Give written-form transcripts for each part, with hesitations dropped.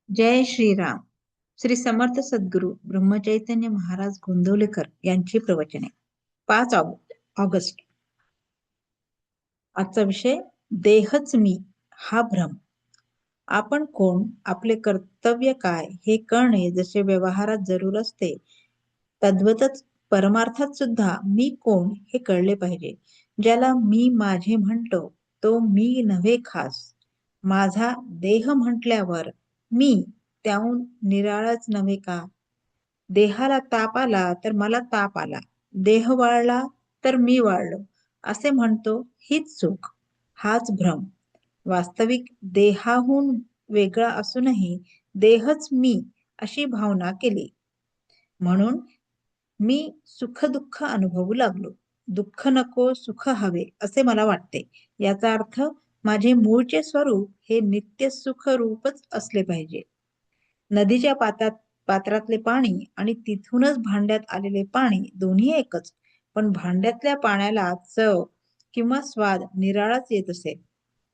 जय श्रीराम. श्री समर्थ सद्गुरू ब्रह्मचैतन्य महाराज गोंदवलेकर यांची प्रवचने. 5 ऑगस्ट. आजचा विषय देहच मी हा भ्रम. आपण कोण, आपले कर्तव्य काय हे कळणे जसे व्यवहारात जरूर असते, तद्वतच परमार्थात सुद्धा मी कोण हे कळले पाहिजे. ज्याला मी माझे म्हणतो तो मी नव्हे खास. माझा देह म्हटल्यावर मी त्याहून निराळाच नव्हे का. देहाला ताप आला तर मला ताप आला, देह वाळला तर मी वाळलो असे म्हणतो, हीच चूक, हाच भ्रम. वास्तविक देहाहून वेगळा असूनही देहच मी अशी भावना केली म्हणून मी सुख दुःख अनुभवू लागलो. दुःख नको सुख हवे असे मला वाटते. याचा अर्थ माझे मूळचे स्वरूप हे नित्य सुख रूपच असले पाहिजे. नदीच्या पात्रातले पाणी आणि तिथूनच भांड्यात आलेले पाणी दोन्ही एकच, पण भांड्यातल्या पाण्याला चव किंवा स्वाद निराळाच येत असेल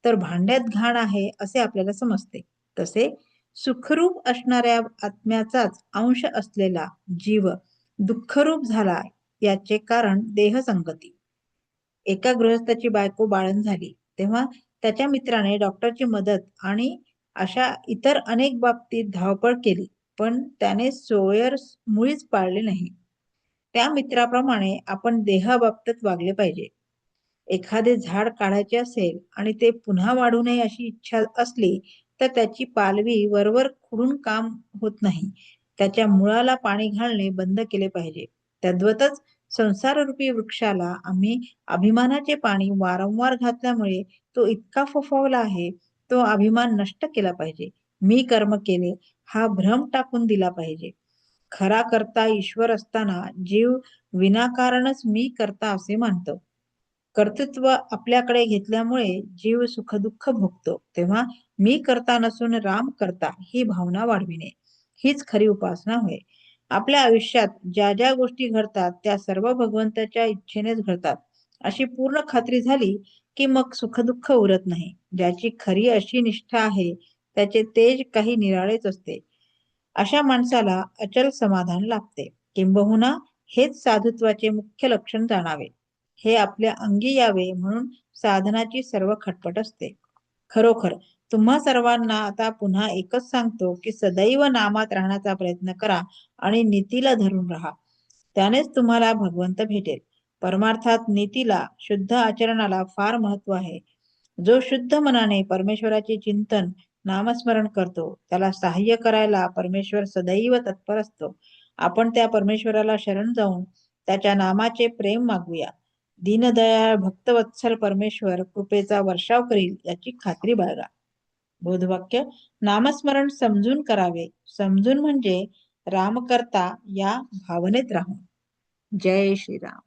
तर भांड्यात घाण आहे असे आपल्याला समजते. तसे सुखरूप असणाऱ्या आत्म्याचाच अंश असलेला जीव दुःखरूप झाला याचे कारण देहसंगती. एका गृहस्थाची बायको बाळंत झाली तेव्हा त्याच्या मित्राने डॉक्टरची मदत आणि अशा इतर अनेक बाबतीत धावपळ केली, पण त्याने सोयर्स मुळीच पाळले नाही. त्या मित्राप्रमाणे आपण देहाबाबतीत वागले पाहिजे. एखादे झाड काढायचे असेल आणि ते पुन्हा वाढू नये अशी इच्छा असली तर त्याची पालवी वरवर खुडून काम होत नाही. त्याच्या मुळाला पाणी घालणे बंद केले पाहिजे. तद्वतच संसाररूपी वृक्षाला आम्ही अभिमानाचे पाणी वारंवार घातल्यामुळे तो इतका फोफावला आहे, तो अभिमान नष्ट केला पाहिजे. मी कर्म केले हा भ्रम टाकून दिला पाहिजे. खरा करता ईश्वर असताना जीव विनाकारणच मी करता असे मानतो. कर्तृत्व आपल्याकडे घेतल्यामुळे जीव सुखदुःख भोगतो, तेव्हा मी करता नसून राम करता ही भावना वाढविणे हीच खरी उपासना होय. आपल्या आयुष्यात ज्या ज्या गोष्टी घडतात त्या सर्व भगवंताच्या इच्छेनेच घडतात अशी पूर्ण खात्री झाली की मग सुखदुःख उरत नाही. ज्याची खरी अशी निष्ठा आहे त्याचे तेज काही निराळेच असते. अशा माणसाला अचल समाधान लाभते. किंबहुना हेच साधुत्वाचे मुख्य लक्षण जाणावे. हे आपल्या अंगी यावे म्हणून साधनाची सर्व खटपट असते. खरोखर तुम्हा सर्वांना आता पुन्हा एकच सांगतो की सदैव नामात राहण्याचा प्रयत्न करा आणि नीतीला धरून राहा. त्यानेच तुम्हाला भगवंत भेटेल. परमार्थात नीतीला, शुद्ध आचरणाला फार महत्व आहे. जो शुद्ध मनाने परमेश्वराचे चिंतन, नामस्मरण करतो त्याला सहाय्य करायला परमेश्वर सदैव तत्पर असतो. आपण त्या परमेश्वराला शरण जाऊन त्याच्या नामाचे प्रेम मागूया. दीनदयाळ भक्तवत्सल परमेश्वर कृपेचा वर्षाव करील याची खात्री बाळगा. बोधवाक्य: नामस्मरण समजून करावे. समजून म्हणजे राम करता या भावनेत राहून. जय श्रीराम.